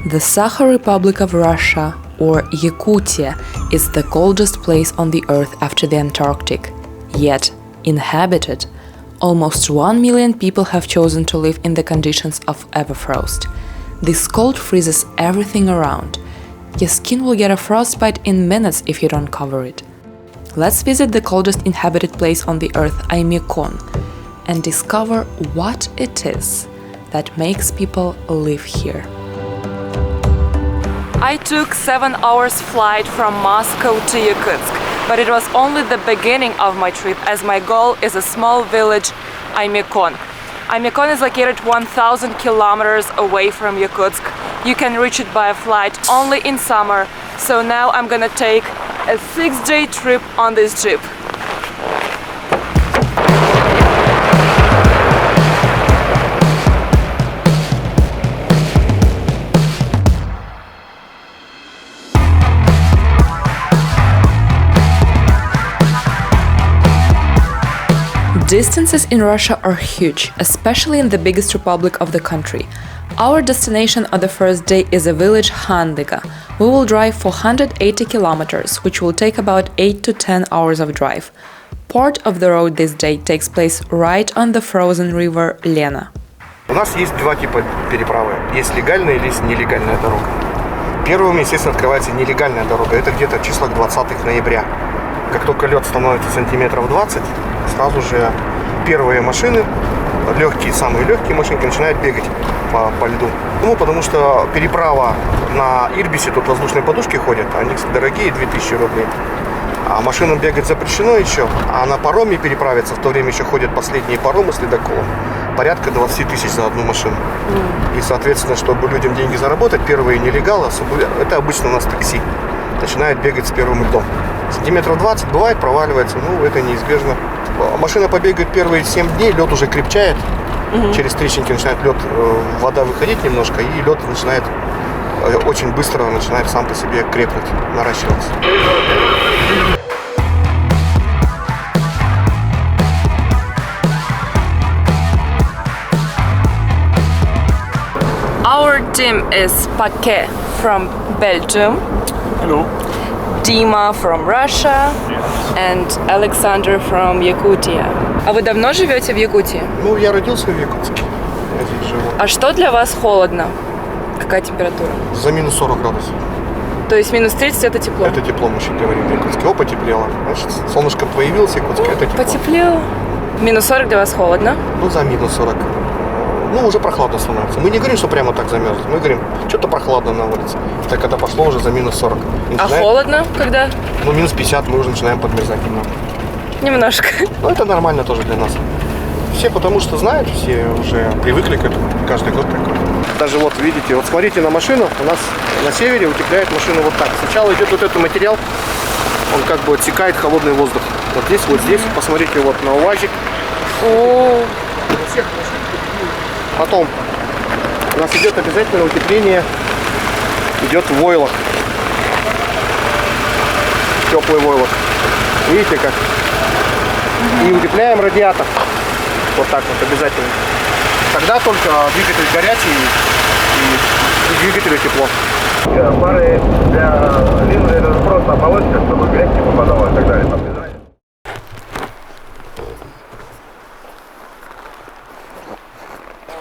The Sakha Republic of Russia, or Yakutia, is the coldest place on the Earth after the Antarctic, yet inhabited. Almost 1 million people have chosen to live in the conditions of everfrost. This cold freezes everything around. Your skin will get a frostbite in minutes if you don't cover it. Let's visit the coldest inhabited place on the Earth, Oymyakon, and discover what it is that makes people live here. I took 7 hours flight from Moscow to Yakutsk, but it was only the beginning of my trip, as my goal is a small village, Oymyakon. Oymyakon is located 1,000 kilometers away from Yakutsk. You can reach it by a flight only in summer, so now I'm gonna take a 6-day trip on this jeep. Distances in Russia are huge, especially in the biggest republic of the country. Our destination on the first day is a village Khandyga. We will drive 480 kilometers, which will take about 8 to 10 hours of drive. Part of the road this day takes place right on the frozen river Lena. У нас есть два типа переправы. Есть легальная и есть нелегальная дорога. Первым, естественно, открывается нелегальная дорога. Это где-то в числах 20 ноября. Как только лед становится сантиметров 20, сразу же первые машины, самые легкие машинки, начинают бегать по льду. Ну, потому что переправа на Ирбисе, тут воздушные подушки ходят, они дорогие, 2000 рублей. А машинам бегать запрещено еще, а на пароме переправиться, в то время еще ходят последние паромы с ледоколом, порядка 20 тысяч за одну машину. И, соответственно, чтобы людям деньги заработать, первые нелегалы, это обычно у нас такси, начинают бегать с первым льдом. Сантиметров 20 бывает, проваливается, ну это неизбежно. Машина побегает первые 7 дней, лед уже крепчает, через трещинки начинает вода выходить немножко, и лед начинает очень быстро начинает сам по себе крепнуть, наращиваться. Our team is Paquet from Belgium. Hello. Dima from Russia and Alexander from Yakutia. А вы давно живете в Якутии? Ну, я родился в Якутске. Я здесь живу. А что для вас холодно? Какая температура? За минус 40 градусов. То есть минус 30 это тепло? Это тепло, мы еще говорим в Якутске. О, потеплело. Значит, солнышко появилось в Якутске, это тепло. Потеплело. Минус 40 для вас холодно? Ну, за минус 40. Ну, уже прохладно становится. Мы не говорим, что прямо так замерзнет. Мы говорим, что-то прохладно на улице. Так когда пошло уже за минус 40. А холодно когда? Ну, минус 50 мы уже начинаем подмерзать немного. Немножко. Ну, это нормально тоже для нас. Все потому что знают, все уже привыкли к этому. Каждый год такой. Даже вот видите, вот смотрите на машину. У нас на севере утепляет машину вот так. Сначала идет вот этот материал. Он как бы отсекает холодный воздух. Вот здесь, посмотрите вот на УАЗик. О. Потом у нас идет обязательное утепление, идет войлок, теплый войлок. Видите как? И утепляем радиатор. Вот так вот обязательно. Тогда только двигатель горячий и двигателю тепло. Пары для линзы это просто полоска, чтобы грязь не попадала и так далее.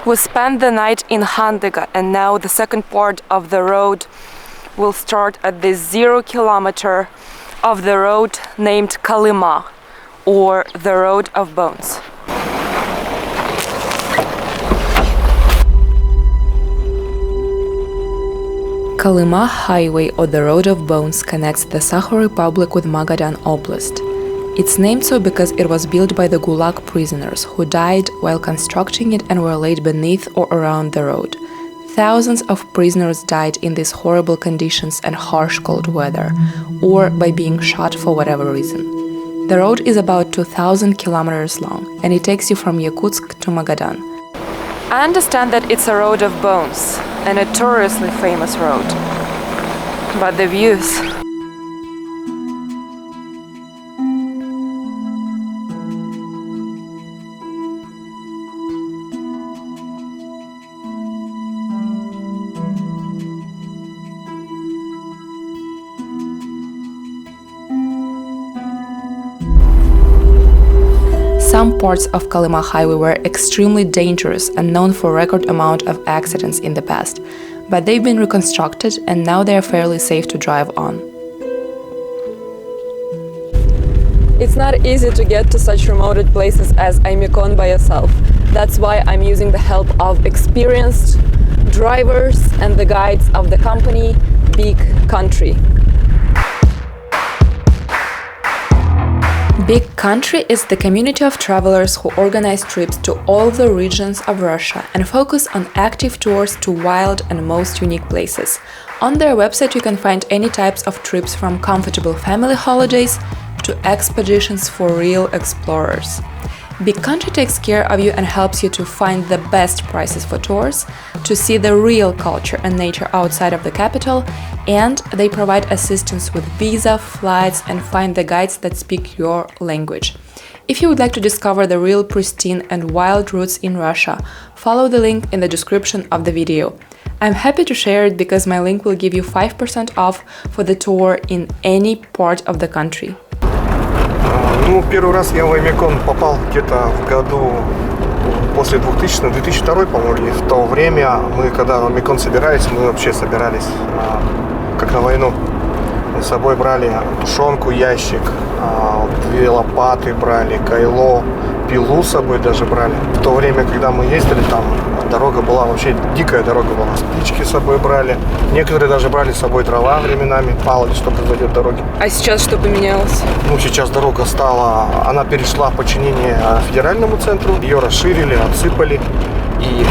We spent the night in Khandyga, and now the second part of the road will start at the 0 kilometer of the road named Kolyma, or the Road of Bones. Kolyma Highway, or the Road of Bones, connects the Sakha Republic with Magadan Oblast. It's named so because it was built by the Gulag prisoners who died while constructing it and were laid beneath or around the road. Thousands of prisoners died in these horrible conditions and harsh cold weather, or by being shot for whatever reason. The road is about 2,000 kilometers long, and it takes you from Yakutsk to Magadan. I understand that it's a road of bones and a notoriously famous road. But the views... Some parts of Kolyma highway were extremely dangerous and known for a record amount of accidents in the past, but they've been reconstructed and now they are fairly safe to drive on. It's not easy to get to such remote places as Oymyakon by yourself. That's why I'm using the help of experienced drivers and the guides of the company Big Country. Big Country is the community of travelers who organize trips to all the regions of Russia and focus on active tours to wild and most unique places. On their website you can find any types of trips from comfortable family holidays to expeditions for real explorers. Big Country takes care of you and helps you to find the best prices for tours, to see the real culture and nature outside of the capital, and they provide assistance with visa, flights, and find the guides that speak your language. If you would like to discover the real pristine and wild routes in Russia, follow the link in the description of the video. I'm happy to share it because my link will give you 5% off for the tour in any part of the country. Ну, первый раз я в Oymyakon попал где-то в году после 2002, по-моему, в то время мы, когда в Oymyakon собирались, мы вообще собирались как на войну. Мы с собой брали тушенку, ящик, 2 лопаты брали, кайло, пилу с собой даже брали. В то время, когда мы ездили, там дорога была вообще дикая дорога была. Спички с собой брали. Некоторые даже брали с собой дрова временами, палки, чтобы разойдет дороги. А сейчас что поменялось? Ну, сейчас дорога стала, она перешла в подчинение федеральному центру. Ее расширили, отсыпали. И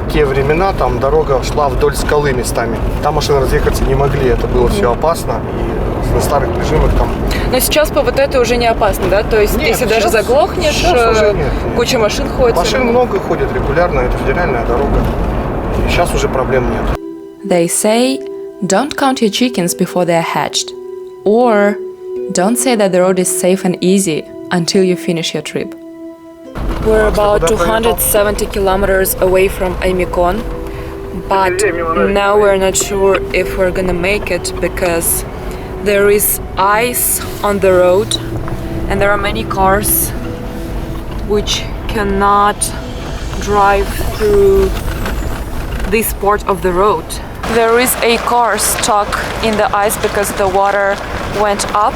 в те времена там дорога шла вдоль скалы местами. Там машины разъехаться не могли, это было все опасно. И на старых режимах там... Но сейчас по вот это уже не опасно, да? То есть, нет, если сейчас, даже заглохнешь, нет. куча машин ходит. Машин много ходит регулярно, это федеральная дорога. И сейчас уже проблем нет. They say, don't count your chickens before they are hatched. Or, don't say that the road is safe and easy until you finish your trip. We're about 270 kilometers away from Oymyakon, but now we're not sure if we're gonna make it because there is ice on the road and there are many cars which cannot drive through this part of the road. There is a car stuck in the ice because the water went up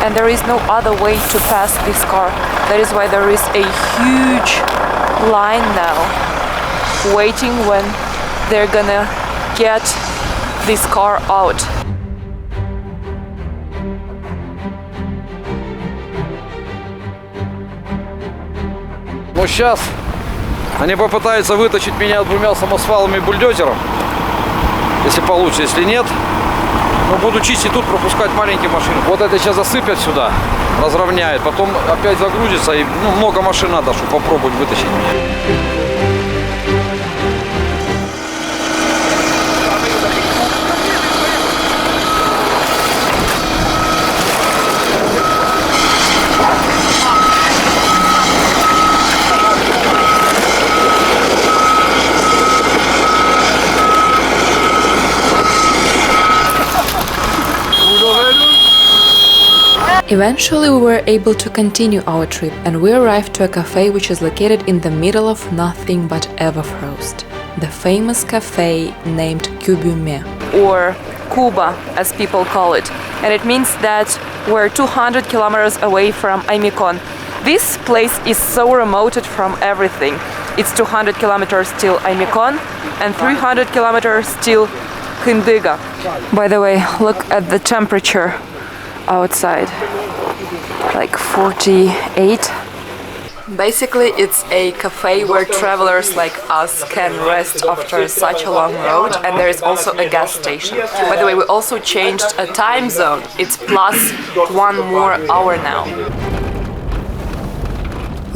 and there is no other way to pass this car. That is why there is a huge line now waiting when they're gonna get this car out. Ну сейчас они попытаются вытащить меня 2 самосвалами и бульдозером. Если получится, если нет, но буду чистить тут, пропускать маленькие машины. Вот это сейчас засыпят сюда, разровняют, потом опять загрузится и много машин надо, чтобы попробовать вытащить. Eventually we were able to continue our trip and we arrived to a cafe which is located in the middle of nothing but Everfrost. The famous cafe named Kolyma, or Kuba as people call it, and it means that we're 200 kilometers away from Oymyakon. This place is so remote from everything. It's 200 kilometers till Oymyakon and 300 kilometers till Khandyga. By the way, look at the temperature outside, like 48. Basically, it's a cafe where travelers like us can rest after such a long road, and there is also a gas station. By the way, we also changed a time zone. It's plus 1 more hour now.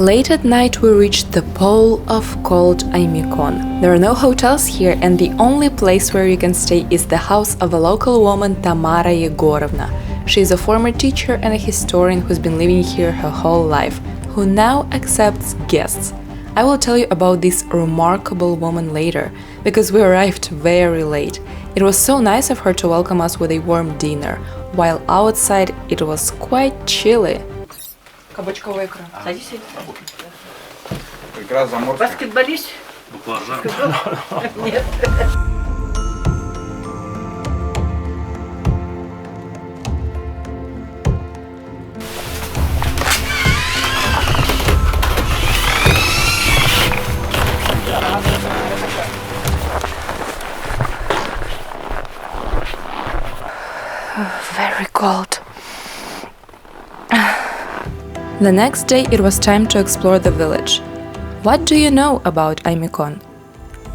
Late at night we reached the pole of cold Oymyakon. There are no hotels here, and the only place where you can stay is the house of a local woman, Tamara Yegorovna. She is a former teacher and a historian who's been living here her whole life, who now accepts guests. I will tell you about this remarkable woman later, because we arrived very late. It was so nice of her to welcome us with a warm dinner, while outside it was quite chilly. Кабачковая икра. Садись. Икра заморская. Баскетболист? Нет. Very cold. The next day it was time to explore the village. What do you know about Oymyakon?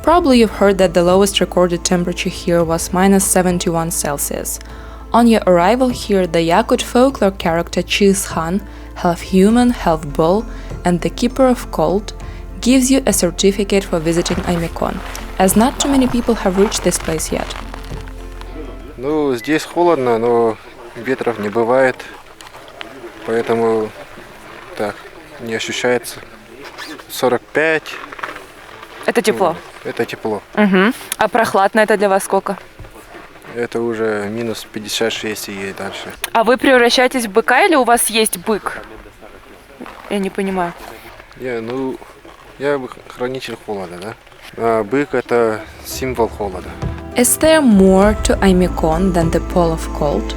Probably you've heard that the lowest recorded temperature here was -71 Celsius. On your arrival here, the Yakut folklore character Khan, half human, half bull, and the keeper of cold, gives you a certificate for visiting Oymyakon, as not too many people have reached this place yet. Ну, здесь холодно, но ветров не бывает, поэтому так не ощущается. 45. Это тепло? Это тепло. Угу. А прохладно это для вас сколько? Это уже минус 56 и дальше. А вы превращаетесь в быка или у вас есть бык? Я не понимаю. Я хранитель холода, да? А бык это символ холода. Is there more to Oymyakon than the pole of cold?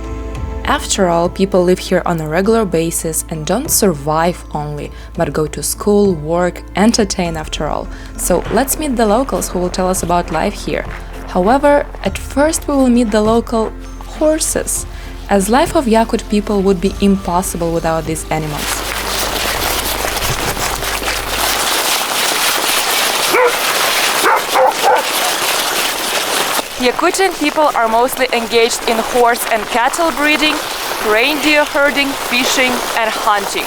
After all, people live here on a regular basis and don't survive only, but go to school, work, entertain after all. So let's meet the locals who will tell us about life here. However, at first we will meet the local horses, as life of Yakut people would be impossible without these animals. Yakutian people are mostly engaged in horse and cattle breeding, reindeer herding, fishing and hunting.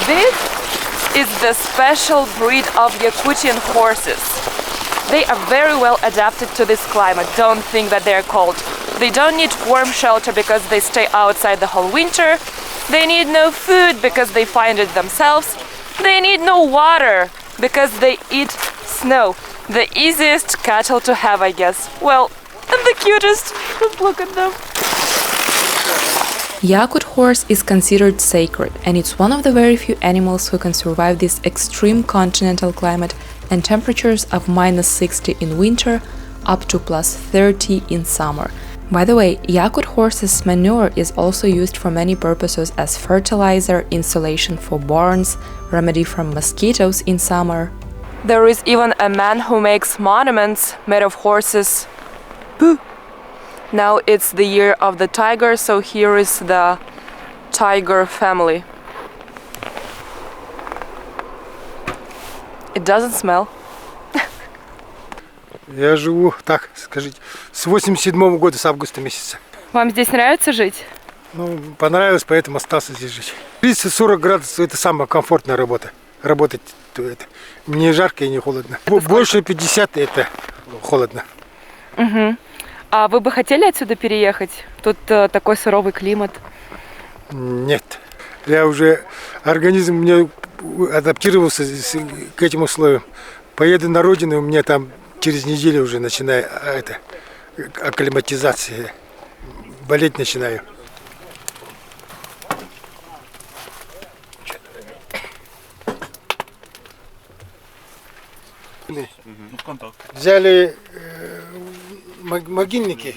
This is the special breed of Yakutian horses. They are very well adapted to this climate. Don't think that they're cold. They don't need warm shelter because they stay outside the whole winter. They need no food because they find it themselves. They need no water because they eat snow. The easiest cattle to have, I guess. Well, and the cutest. Just look at them. Yakut horse is considered sacred, and it's one of the very few animals who can survive this extreme continental climate and temperatures of -60 in winter up to +30 in summer. By the way, Yakut horse's manure is also used for many purposes as fertilizer, insulation for barns, remedy from mosquitoes in summer. There is even a man who makes monuments made of horses. Boo! Now it's the year of the tiger, so here is the tiger family. It doesn't smell. Я живу, так скажите, с 87-го года, с августа месяца. Вам здесь нравится жить? Ну, понравилось, поэтому остался здесь жить. 30-40 градусов – это самая комфортная работа. Работать это не жарко и не холодно. Больше 50 – это холодно. Угу. А вы бы хотели отсюда переехать? Тут такой суровый климат. Нет. Я уже, организм у меня адаптировался к этим условиям. Поеду на родину, у меня там через неделю уже начинаю акклиматизация. Болеть начинаю. Взяли могильники,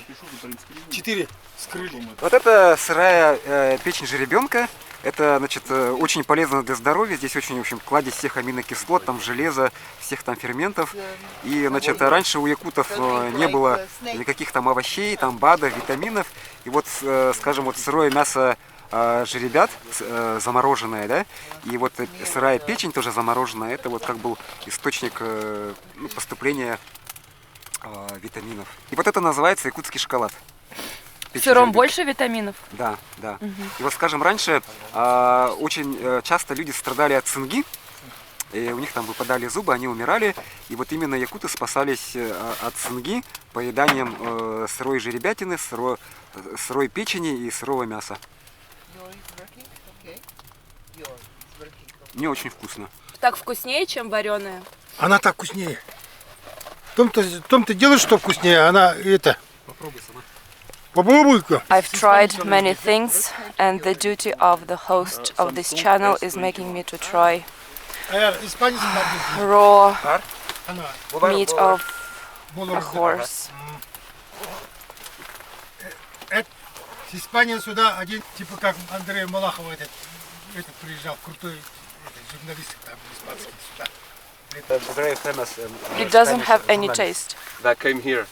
4 скрыли. Вот это сырая печень жеребенка. Это, значит, очень полезно для здоровья. Здесь очень, в общем, кладезь всех аминокислот, там железа, всех там ферментов. И, значит, раньше у якутов не было никаких там овощей, там БАДов, витаминов. И вот, скажем, вот сырое мясо жеребят замороженное, да, и вот сырая печень тоже замороженная, это вот как был источник поступления витаминов. И вот это называется якутский шоколад. В сыром больше витаминов? Да, да. И вот, скажем, раньше очень часто люди страдали от цинги, и у них там выпадали зубы, они умирали. И вот именно якуты спасались от цинги поеданием сырой жеребятины, сырой печени и сырого мяса. Не очень вкусно. Так вкуснее, чем вареная. Она так вкуснее. В том-то дело, что вкуснее, она это. Попробуй сама. Попробуй-ка. I've tried many things, and the duty of the host of this channel is making me to try raw meat of a horse. С Испании сюда один, типа как Андрей Малахов, этот приезжал, крутой журналист там испанский сюда. It doesn't have any taste. That came here.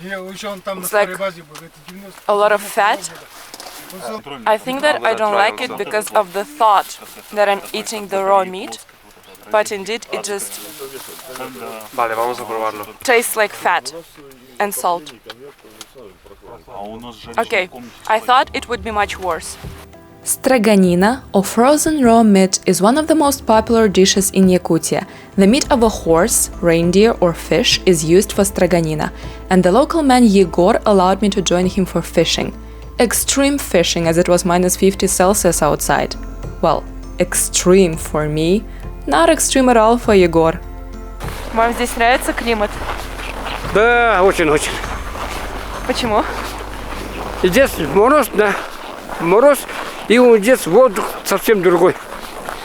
Еще он там на It's like старой базе был. Это 90. a lot of fat. I think that I don't like it because of the thought that I'm eating the raw meat, but indeed it just Vale, vamos a probarlo. tastes like fat and salt. Okay, I thought it would be much worse. Straganina, or frozen raw meat, is one of the most popular dishes in Yakutia. The meat of a horse, reindeer, or fish is used for straganina, and the local man Yegor allowed me to join him for fishing. Extreme fishing, as it was minus 50 Celsius outside. Well, extreme for me, not extreme at all for Yegor. Вам здесь нравится климат? Да, очень-очень. Почему? И здесь мороз, да, мороз, и здесь воздух совсем другой.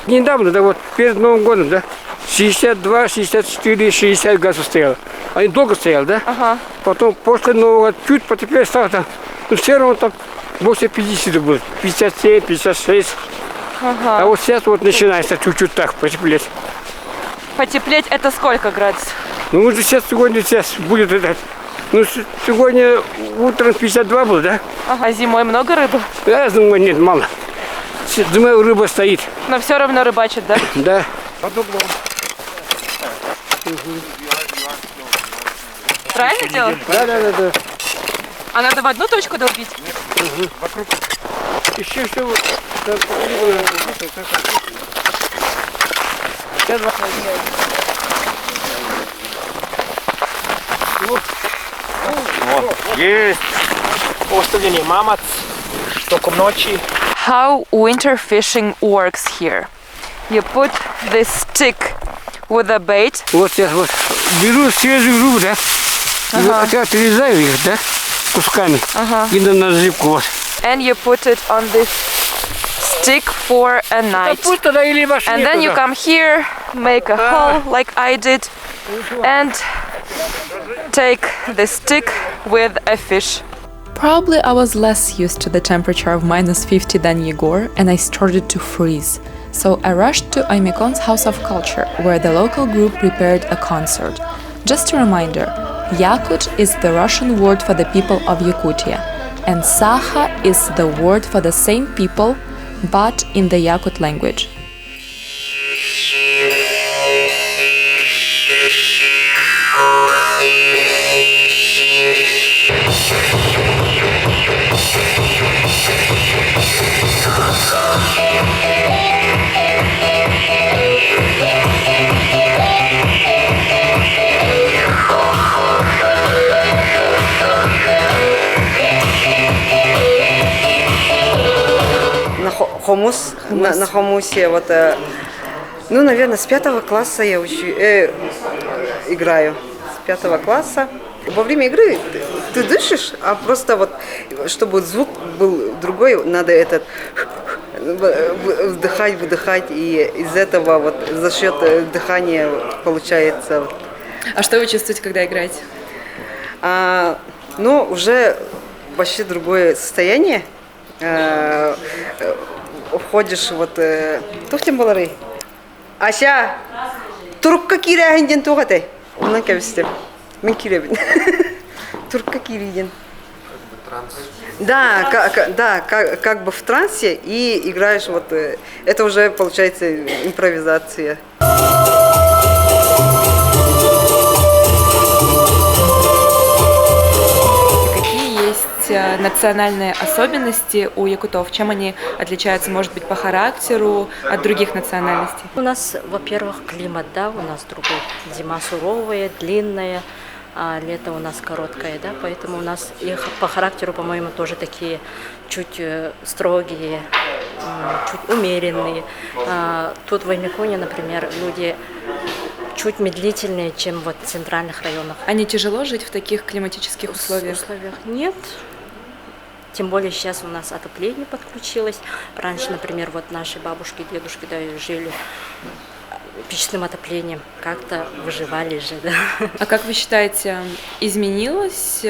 Недавно, да, вот перед Новым годом, да, 62, 64, 60 градусов стояло. Они долго стояли, да? Ага. Потом после Нового года чуть потеплее стало там, но все равно там больше 50 будет, 57, 56. Ага. А вот сейчас вот начинается чуть-чуть так потеплеть. Потеплеть это сколько градусов? Ну, вот сейчас будет это, ну, сегодня утром 52 было, да? Ага, зимой много рыбы? Я думаю, нет, мало. Думаю, рыба стоит. Но все равно рыбачат, да? Да. Правильно делал? Да. А надо в одну точку долбить? Вокруг. Еще все. Есть. Оставление мамац. Только ночи. How winter fishing works here. You put this stick with a bait. Вот я вот беру свежую рыбу, да? И вот я отрезаю их, да? Кусками. И на наживку вот. And you put it on this stick for a night. And then you come here, make a hole like I did, and take the stick with a fish. Probably I was less used to the temperature of minus 50 than Yegor, and I started to freeze. So I rushed to Oymakon's House of Culture, where the local group prepared a concert. Just a reminder, Yakut is the Russian word for the people of Yakutia, and Sakha is the word for the same people, but in the Yakut language. Хомус, на хомусе, вот, ну, наверное, с 5 класса я играю, с 5 класса. Во время игры ты дышишь, а просто вот, чтобы звук был другой, надо вдыхать, выдыхать, и из этого вот за счет дыхания получается. А что вы чувствуете, когда играете? Ну, уже вообще другое состояние. Входишь вот тухтем болары. Ася туркка кирәһендән тугаты. Унан кәбестем. Мен кирәбин. Туркка кирәдән. Да, как бы в трансе и играешь вот. Это уже получается импровизация. Какие есть национальные особенности у якутов? Чем они отличаются, может быть, по характеру от других национальностей? У нас, во-первых, климат, да, у нас другой. Зима суровая, длинная, а лето у нас короткое, да, поэтому у нас их по характеру, по-моему, тоже такие чуть строгие, чуть умеренные. Тут в Oymyakon, например, люди чуть медлительнее, чем вот в центральных районах. А не тяжело жить в таких климатических условиях? Нет. Тем более сейчас у нас отопление подключилось. Раньше, например, вот наши бабушки, дедушки, да, жили печным отоплением. Как-то выживали же, да. А как вы считаете, изменилась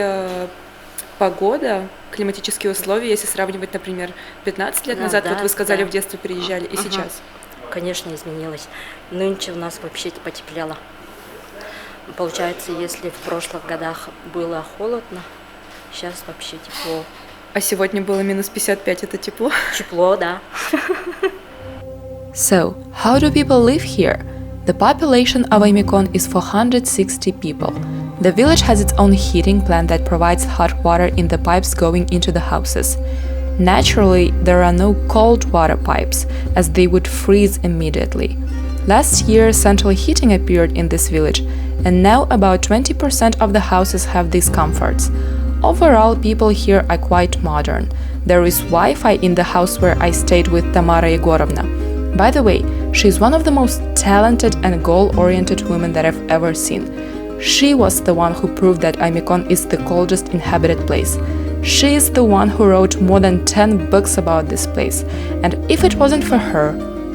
погода, климатические условия, если сравнивать, например, 15 лет назад, да, вот вы сказали, да. в детстве приезжали, и сейчас? Конечно, изменилось. Нынче у нас вообще потеплело. Получается, если в прошлых годах было холодно, сейчас вообще тепло. А сегодня было минус 55, это тепло? Тепло, да. So, how do people live here? The population of Oymyakon is 460 people. The village has its own heating plant that provides hot water in the pipes going into the houses. Naturally, there are no cold water pipes, as they would freeze immediately. Last year, central heating appeared in this village, and now about 20% of the houses have these comforts. Overall, people here are quite modern. There is Wi-Fi in the house where I stayed with Tamara Yegorovna. By the way, she's one of the most talented and goal-oriented women that I've ever seen. She was the one who proved that Oymyakon is the coldest inhabited place. She is the one who wrote more than 10 books about this place, and if it wasn't for her,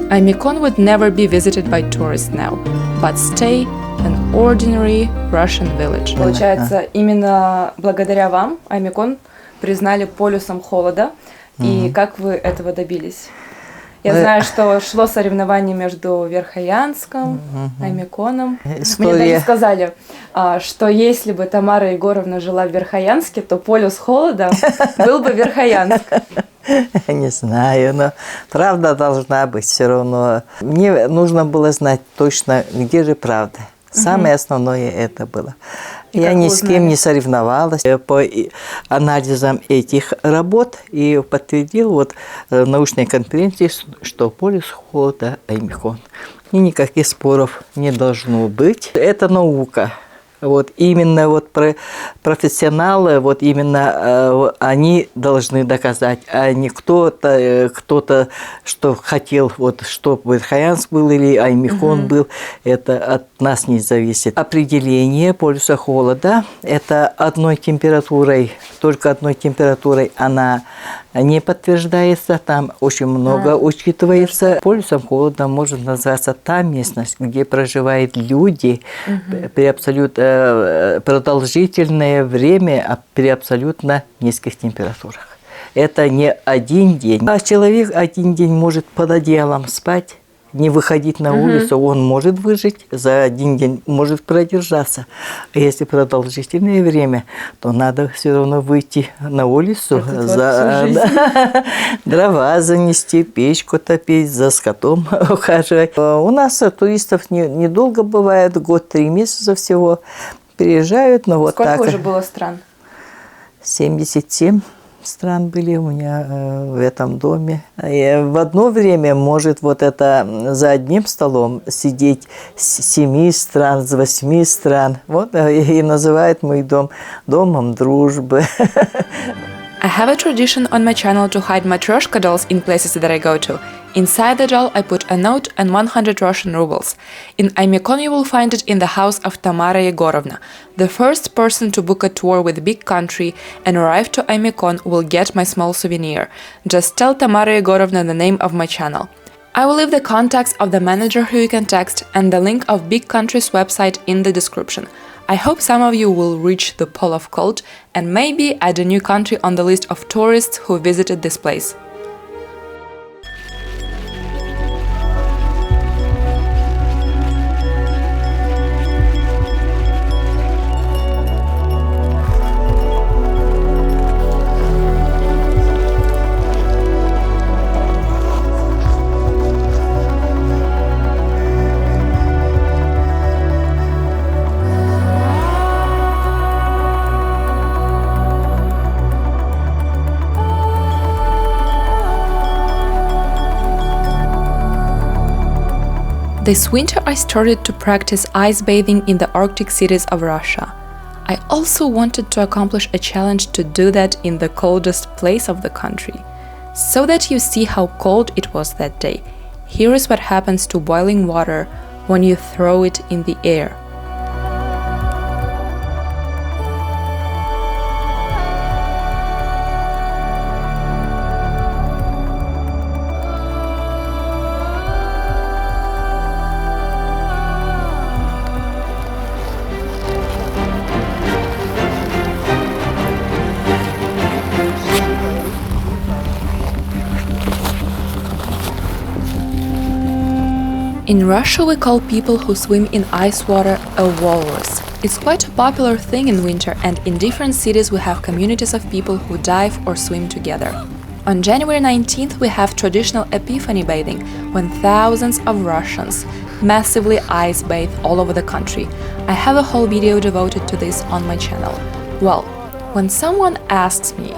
Oymyakon would never be visited by tourists now, but stay an ordinary Russian village. Получается, именно благодаря вам Oymyakon признали полюсом холода. И как вы этого добились? Я знаю, что шло соревнование между Верхоянском, Oymyakоном. Мне даже сказали, что если бы Тамара Егоровна жила в Верхоянске, то полюс холода был бы Верхоянск. Не знаю, но правда должна быть все равно. Мне нужно было знать точно, где же правда. Самое основное это было. Я ни с кем не соревновалась по анализам этих работ и подтвердил вот в научной конференции, что полюс холода Oymyakon. И никаких споров не должно быть. Это наука. Вот именно вот профессионалы, вот именно они должны доказать, а не кто-то, что хотел, вот чтобы Верхоянск был или Oymyakon был, это от нас не зависит. Определение полюса холода – это одной температурой, только одной температурой она не подтверждается, там очень много учитывается. Полюсом холода может называться та местность, где проживают люди при абсолютно продолжительное время при абсолютно низких температурах. Это не один день. А человек один день может под одеялом спать, не выходить на улицу, он может выжить, за один день может продержаться. А если продолжительное время, то надо все равно выйти на улицу, дрова занести, печку топить, за скотом ухаживать. У нас туристов недолго бывает, год, 3 месяца всего приезжают. Но вот Сколько так. уже было стран? 77. Стран были у меня в этом доме. И в одно время может вот это за одним столом сидеть с 7 стран, с 8 стран. Вот и называют мой дом домом дружбы. I have a tradition on my channel to hide matryoshka dolls in places that I go to. Inside the doll I put a note and 100 Russian rubles. In Oymyakon you will find it in the house of Tamara Yegorovna. The first person to book a tour with Big Country and arrive to Oymyakon will get my small souvenir. Just tell Tamara Yegorovna the name of my channel. I will leave the contacts of the manager who you can text and the link of Big Country's website in the description. I hope some of you will reach the Pole of Cold and maybe add a new country on the list of tourists who visited this place. This winter I started to practice ice bathing in the Arctic cities of Russia. I also wanted to accomplish a challenge to do that in the coldest place of the country. So that you see how cold it was that day, here is what happens to boiling water when you throw it in the air. In Russia, we call people who swim in ice water a walrus. It's quite a popular thing in winter, and in different cities we have communities of people who dive or swim together. On January 19th, we have traditional Epiphany bathing, when thousands of Russians massively ice bathe all over the country. I have a whole video devoted to this on my channel. Well, when someone asks me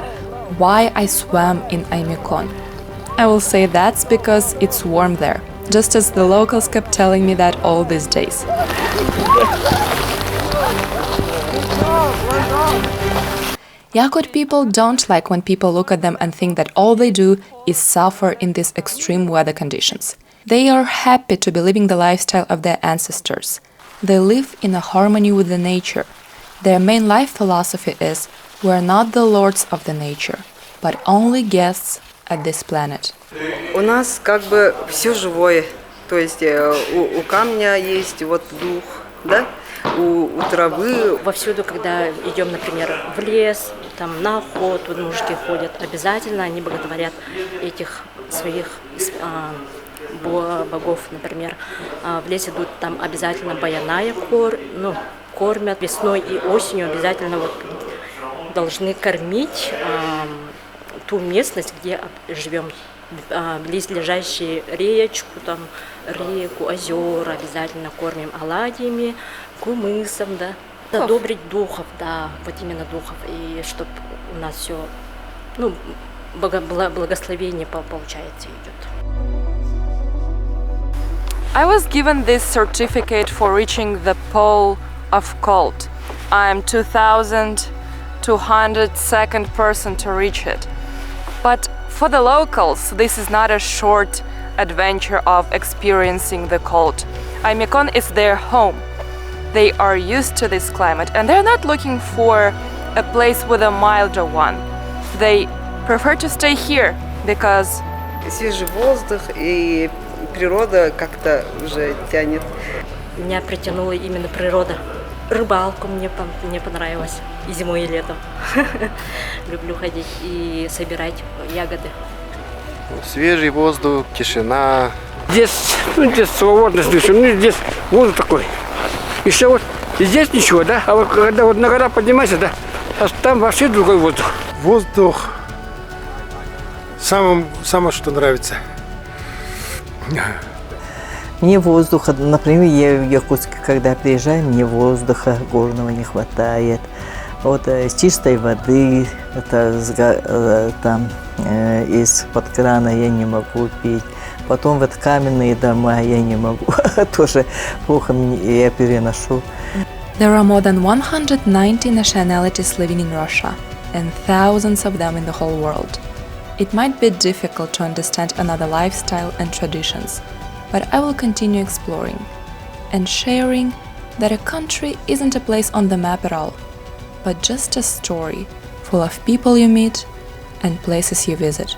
why I swam in Oymyakon, I will say that's because it's warm there. Just as the locals kept telling me that all these days. Yakut people don't like when people look at them and think that all they do is suffer in these extreme weather conditions. They are happy to be living the lifestyle of their ancestors. They live in a harmony with the nature. Their main life philosophy is, we're not the lords of the nature, but only guests at this planet. У нас как бы все живое, то есть у камня есть вот дух, да, у травы. Вовсюду, когда идем, например, в лес, там на охоту мужики ходят, обязательно они боготворят этих своих богов, например. В лес идут, там обязательно баяная кормят весной и осенью, обязательно вот должны кормить ту местность, где живем. Близлежащие речку, там, реку, озера обязательно кормим оладьями, кумысом, да. Задобрить духов, да, вот именно духов, и чтобы у нас все, благословение получается идет. I was given this certificate for reaching the pole of cold. I'm 2,202nd person to reach it. But for the locals, this is not a short adventure of experiencing the cold. Oymyakon is their home. They are used to this climate and they're not looking for a place with a milder one. They prefer to stay here because свежий воздух и природа как-то уже тянет. Меня притянула именно природа. Рыбалку мне понравилось и зимой, и летом. Люблю ходить и собирать ягоды. Свежий воздух, тишина. Здесь свободно дышим, здесь воздух такой. И все вот, и здесь ничего, да? А вот когда вот на гора поднимаешься, да, а там вообще другой воздух. Воздух самое, что нравится. Мне воздуха, например, я в Якутске, когда приезжаю, мне воздуха горного не хватает. Вот чистой воды, там из-под крана я не могу пить. Потом вот каменные дома я не могу, тоже плохо я переношу. There are more than 190 nationalities living in Russia, and thousands of them in the whole world. It might be difficult to understand another lifestyle and traditions, but I will continue exploring and sharing that a country isn't a place on the map at all, but just a story full of people you meet and places you visit.